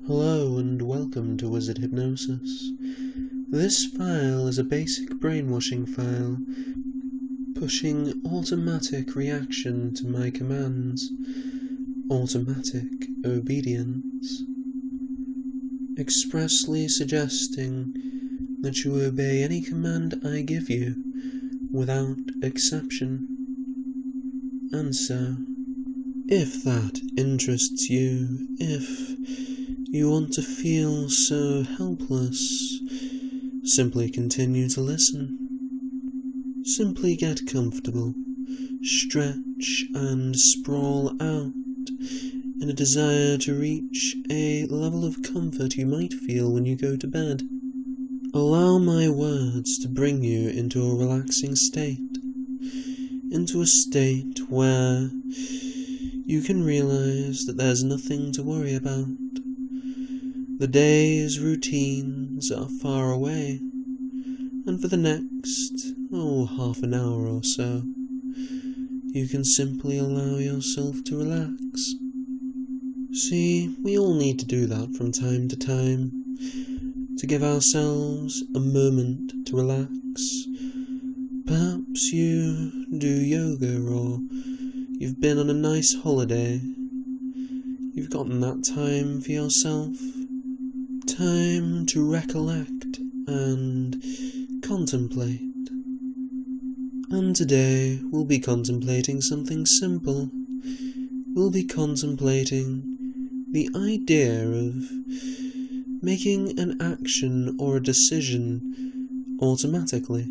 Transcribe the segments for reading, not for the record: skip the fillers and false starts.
Hello and welcome to Wizard Hypnosis. This file is a basic brainwashing file, pushing automatic reaction to my commands, automatic obedience, expressly suggesting that you obey any command I give you without exception. And so, if that interests you, if you want to feel so helpless, simply continue to listen. Simply get comfortable, stretch and sprawl out in a desire to reach a level of comfort you might feel when you go to bed. Allow my words to bring you into a relaxing state, into a state where you can realize that there's nothing to worry about. The day's routines are far away, and for the next, half an hour or so, you can simply allow yourself to relax. See, we all need to do that from time to time, to give ourselves a moment to relax. Perhaps you do yoga, or you've been on a nice holiday. You've gotten that time for yourself. Time to recollect and contemplate. And today we'll be contemplating something simple. We'll be contemplating the idea of making an action or a decision automatically.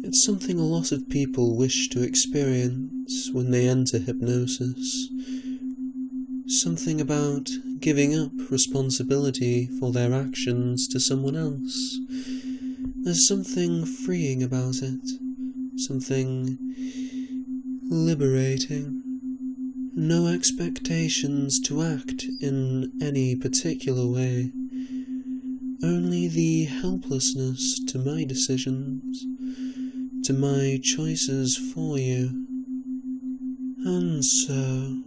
It's something a lot of people wish to experience when they enter hypnosis. Something about giving up responsibility for their actions to someone else. There's something freeing about it, something liberating. No expectations to act in any particular way, only the helplessness to my decisions, to my choices for you. And so,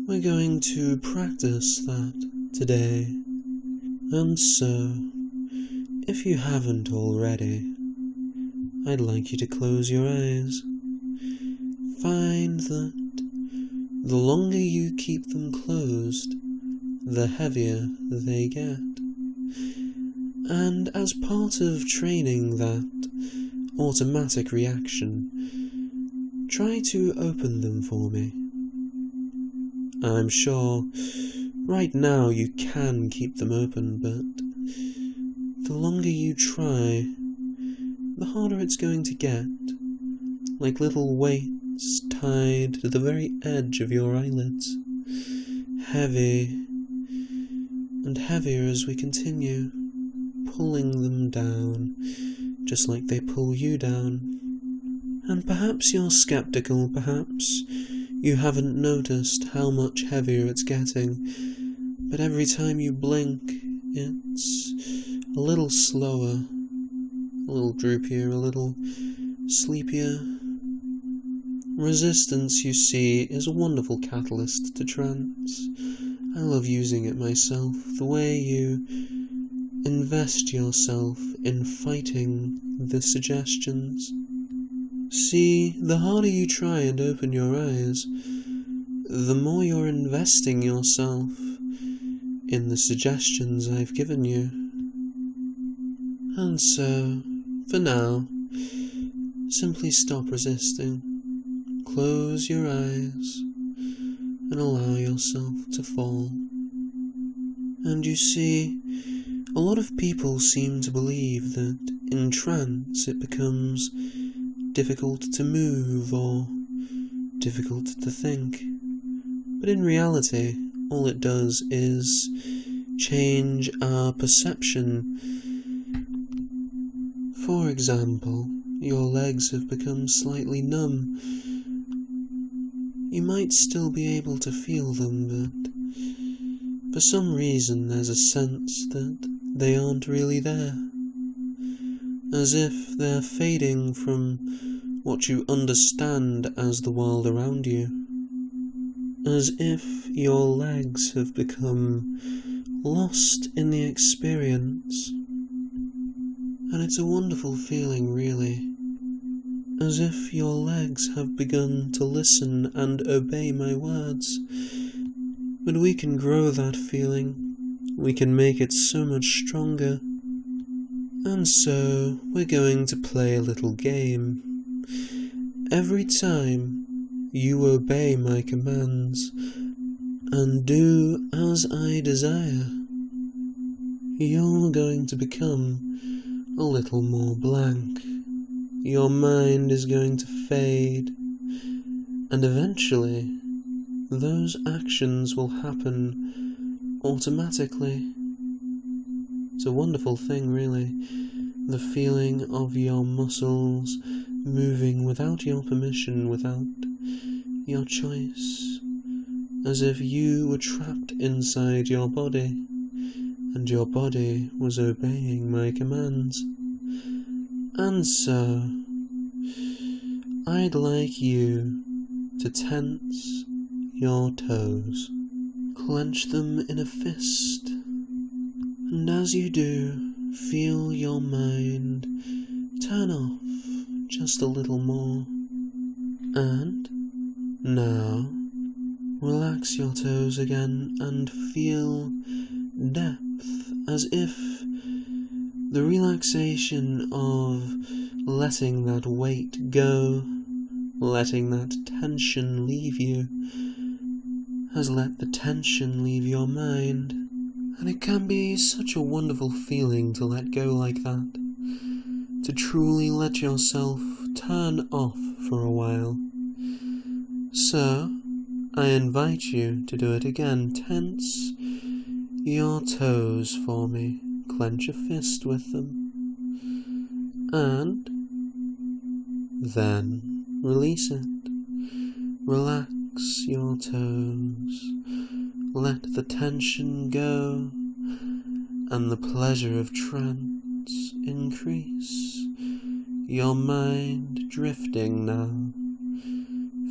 we're going to practice that today. And so, if you haven't already, I'd like you to close your eyes. Find that the longer you keep them closed, the heavier they get. And as part of training that automatic reaction, try to open them for me. I'm sure right now you can keep them open, but the longer you try, the harder it's going to get, like little weights tied to the very edge of your eyelids, heavy and heavier as we continue, pulling them down, just like they pull you down. And perhaps you're skeptical, perhaps you haven't noticed how much heavier it's getting, but every time you blink, it's a little slower, a little droopier, a little sleepier. Resistance, you see, is a wonderful catalyst to trance. I love using it myself, the way you invest yourself in fighting the suggestions. See, the harder you try and open your eyes, the more you're investing yourself in the suggestions I've given you. And so, for now, simply stop resisting, close your eyes, and allow yourself to fall. And you see, a lot of people seem to believe that in trance it becomes difficult to move or difficult to think, but in reality all it does is change our perception. For example, your legs have become slightly numb. You might still be able to feel them, but for some reason there's a sense that they aren't really there, as if they're fading from what you understand as the world around you. as if your legs have become lost in the experience. And it's a wonderful feeling, really, as if your legs have begun to listen and obey my words. But we can grow that feeling, we can make it so much stronger. And so, we're going to play a little game. Every time you obey my commands and do as I desire, you're going to become a little more blank. Your mind is going to fade, and eventually those actions will happen automatically. It's a wonderful thing, really, the feeling of your muscles moving without your permission, without your choice, as if you were trapped inside your body, and your body was obeying my commands. And so, I'd like you to tense your toes, clench them in a fist, and as you do, feel your mind turn off just a little more. And now, relax your toes again and feel depth, as if the relaxation of letting that weight go, letting that tension leave you, has let the tension leave your mind. And it can be such a wonderful feeling to let go like that, to truly let yourself turn off for a while. So, I invite you to do it again. Tense your toes for me. Clench a fist with them. And then release it. Relax your toes. Let the tension go, and the pleasure of trance increase. Your mind drifting now,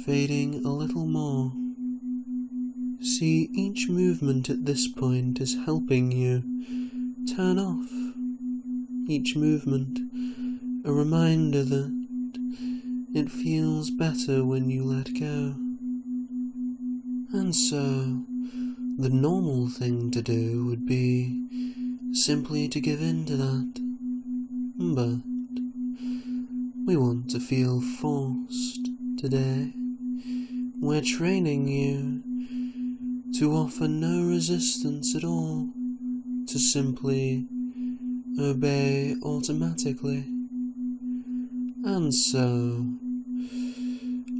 fading a little more. See, each movement at this point is helping you turn off. Each movement, a reminder that it feels better when you let go. And so, the normal thing to do would be simply to give in to that, but we want to feel forced today. We're training you to offer no resistance at all, to simply obey automatically. And so,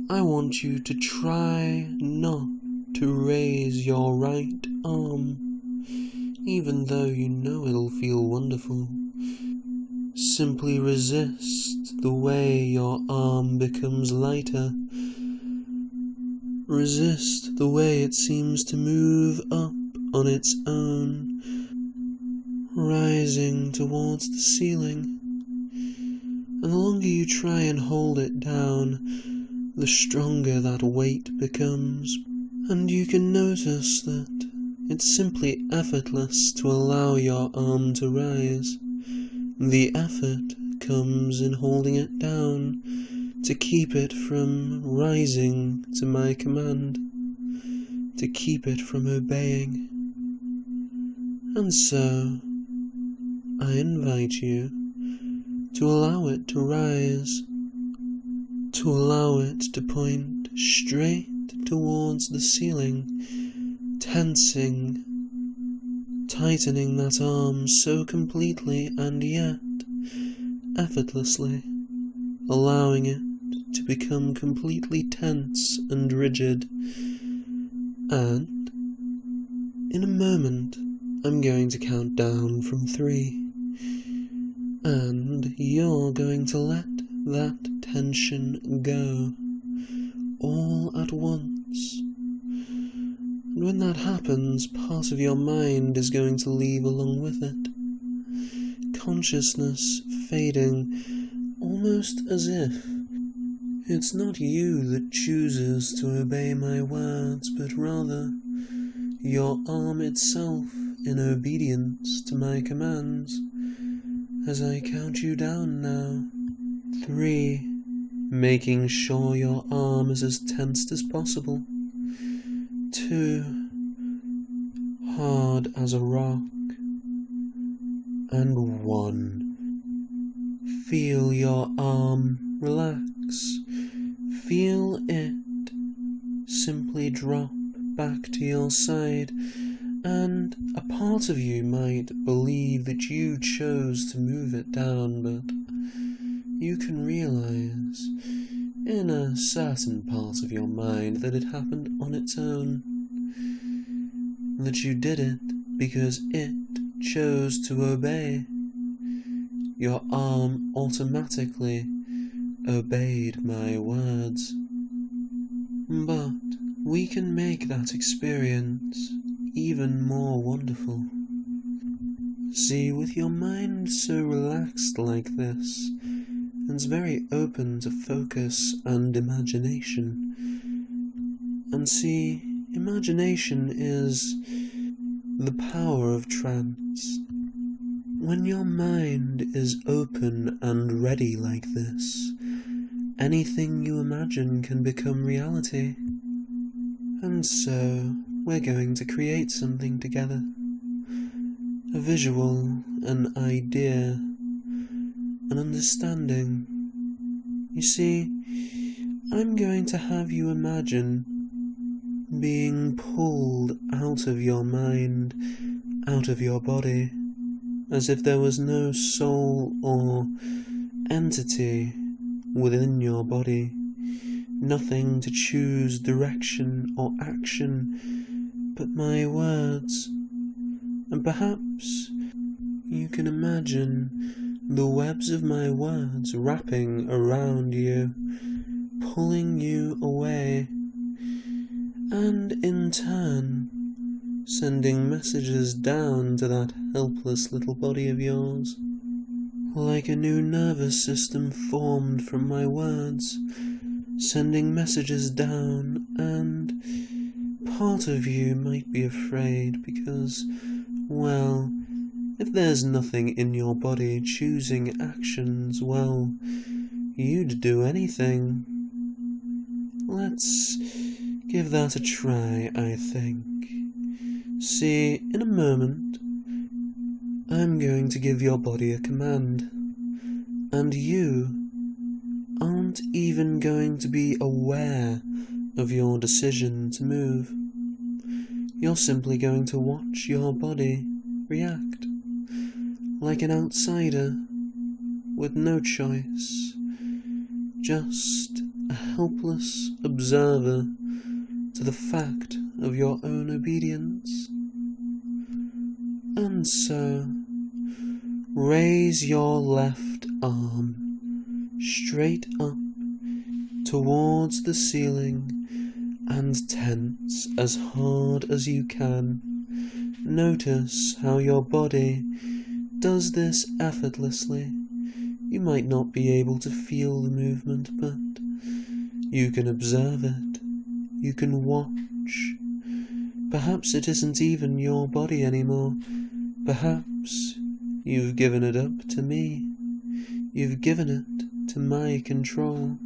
I want you to try not to raise your right arm, even though you know it'll feel wonderful. Simply resist the way your arm becomes lighter. Resist the way it seems to move up on its own, rising towards the ceiling. And the longer you try and hold it down, the stronger that weight becomes. And you can notice that it's simply effortless to allow your arm to rise. The effort comes in holding it down, to keep it from rising to my command, to keep it from obeying. And so, I invite you to allow it to rise, to allow it to point straight towards the ceiling, tensing, tightening that arm so completely and yet effortlessly, allowing it to become completely tense and rigid. And in a moment, I'm going to count down from 3, and you're going to let that tension go, all at once. And when that happens, part of your mind is going to leave along with it. Consciousness fading, almost as if It's not you that chooses to obey my words, but rather your arm itself in obedience to my commands. As I count you down now. 3. Making sure your arm is as tensed as possible. 2. Hard as a rock. And 1. Feel your arm relax. Feel it simply drop back to your side, and a part of you might believe that you chose to move it down, but you can realize in a certain part of your mind that it happened on its own, that you did it because it chose to obey. Your arm automatically obeyed my words. But we can make that experience even more wonderful. See, with your mind so relaxed like this, it's very open to focus and imagination. And see, imagination is the power of trance. When your mind is open and ready like this, anything you imagine can become reality. And so, we're going to create something together. A visual, an idea, an understanding. You see, I'm going to have you imagine being pulled out of your mind, out of your body, as if there was no soul or entity within your body, nothing to choose direction or action but my words. And perhaps you can imagine the webs of my words wrapping around you, pulling you away, and in turn sending messages down to that helpless little body of yours. Like a new nervous system formed from my words, sending messages down, and part of you might be afraid because, well, if there's nothing in your body choosing actions, well, you'd do anything. Let's give that a try, I think. See, in a moment, I'm going to give your body a command, and you aren't even going to be aware of your decision to move. You're simply going to watch your body react, like an outsider with no choice, just a helpless observer to the fact of your own obedience. And so, raise your left arm straight up towards the ceiling and tense as hard as you can. Notice how your body does this effortlessly. You might not be able to feel the movement, but you can observe it. You can watch. Perhaps it isn't even your body anymore. Perhaps you've given it up to me. You've given it to my control.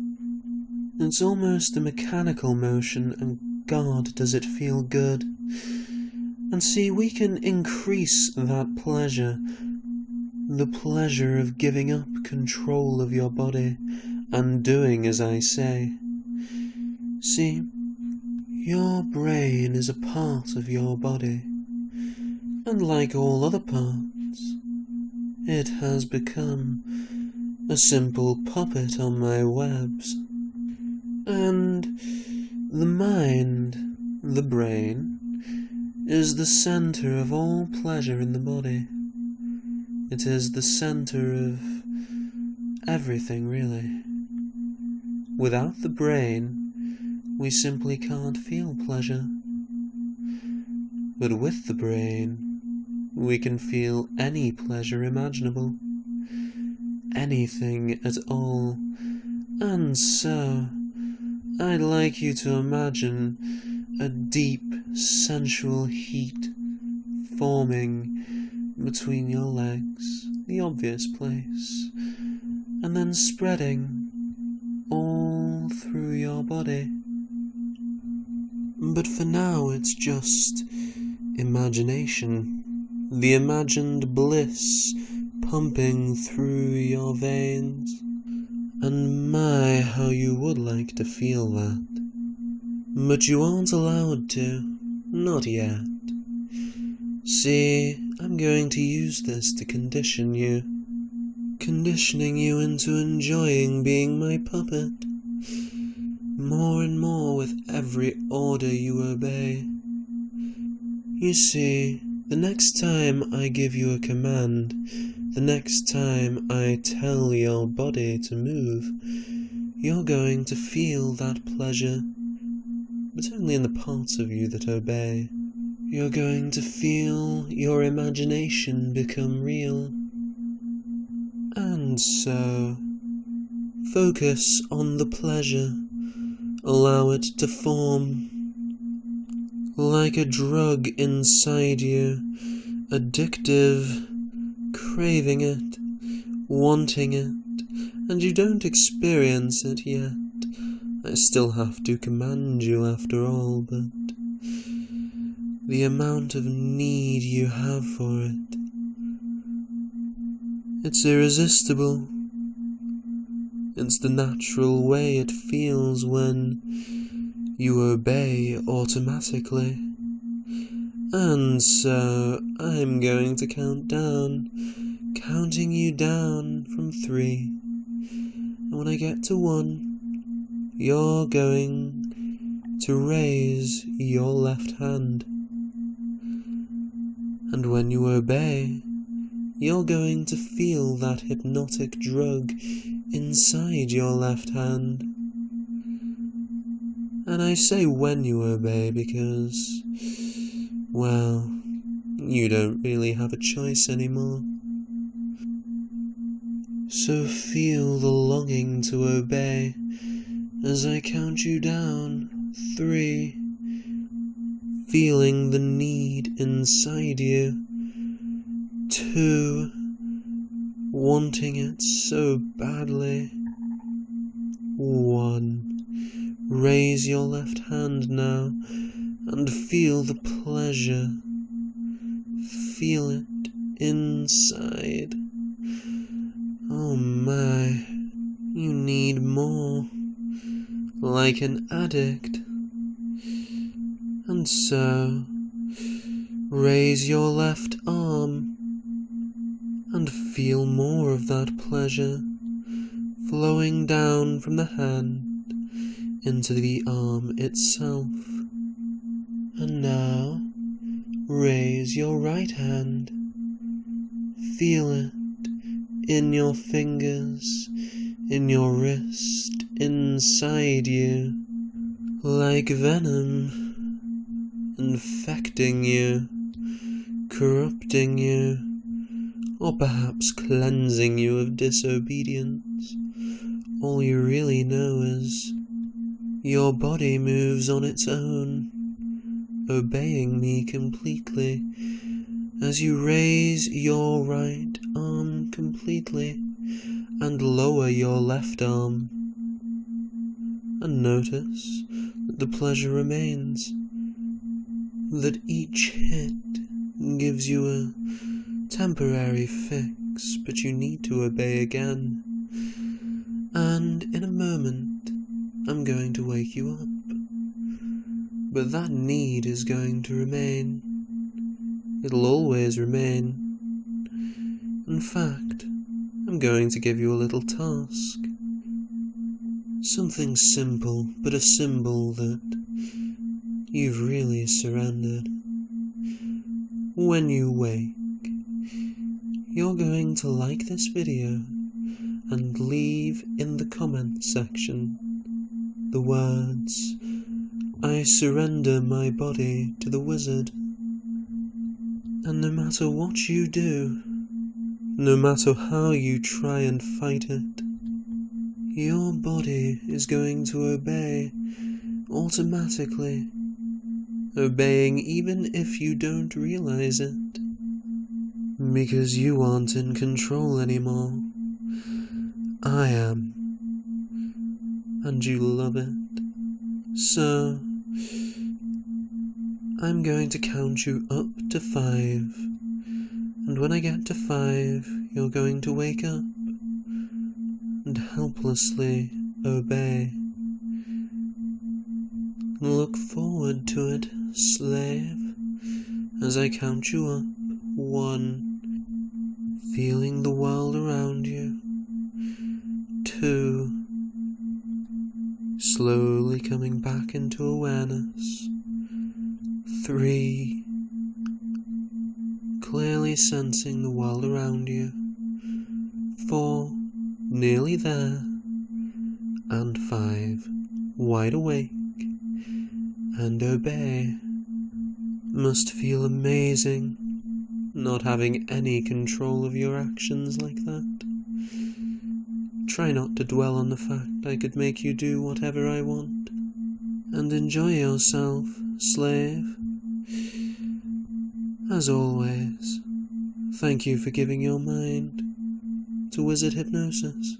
It's almost a mechanical motion, and God, does it feel good. And see, we can increase that pleasure, the pleasure of giving up control of your body and doing as I say. See, your brain is a part of your body, and like all other parts, it has become a simple puppet on my webs. And the mind, the brain, is the centre of all pleasure in the body. It is the centre of everything, really. Without the brain, we simply can't feel pleasure. But with the brain, we can feel any pleasure imaginable. Anything at all. And so, I'd like you to imagine a deep, sensual heat forming between your legs, the obvious place, and then spreading all through your body. But for now, it's just imagination, the imagined bliss pumping through your veins. And my, how you would like to feel that. But you aren't allowed to, not yet. See, I'm going to use this to conditioning you into enjoying being my puppet, more and more with every order you obey. You see, the next time I give you a command, the next time I tell your body to move, you're going to feel that pleasure, but only in the parts of you that obey. You're going to feel your imagination become real. And so, focus on the pleasure. Allow it to form like a drug inside you, addictive, craving it, wanting it, and you don't experience it yet. I still have to command you after all, but the amount of need you have for it, it's irresistible. It's the natural way it feels when you obey automatically. And so, I'm going to count down, counting you down from 3. And when I get to 1, you're going to raise your left hand. And when you obey, you're going to feel that hypnotic drug inside your left hand. And I say when you obey because, well, you don't really have a choice anymore. So feel the longing to obey as I count you down 3, feeling the need inside you. 2, wanting it so badly. 1, raise your left hand now and feel the pleasure. Feel it inside. Oh my, you need more, like an addict. And so, raise your left arm and feel more of that pleasure flowing down from the hand into the arm itself. And now, raise your right hand. Feel it in your fingers, in your wrist, inside you, like venom, infecting you, corrupting you, or perhaps cleansing you of disobedience. All you really know is your body moves on its own, obeying me completely, as you raise your right arm completely and lower your left arm. And notice that the pleasure remains, that each hit gives you a temporary fix, but you need to obey again. And in a moment, I'm going to wake you up. But that need is going to remain. It'll always remain. In fact, I'm going to give you a little task. Something simple, but a symbol that you've really surrendered. When you wake, you're going to like this video and leave in the comment section the words, "I surrender my body to the wizard." And no matter what you do, no matter how you try and fight it, your body is going to obey automatically, obeying even if you don't realize it, because you aren't in control anymore. I am, and you love it. So, I'm going to count you up to 5, and when I get to 5, you're going to wake up and helplessly obey. Look forward to it, slave, as I count you up. 1, feeling the world around you. 2, slowly coming back into awareness. 3, clearly sensing the world around you. 4, nearly there. And 5, wide awake and obey. Must feel amazing, not having any control of your actions like that. Try not to dwell on the fact I could make you do whatever I want, and enjoy yourself, slave. As always, thank you for giving your mind to wizard hypnosis.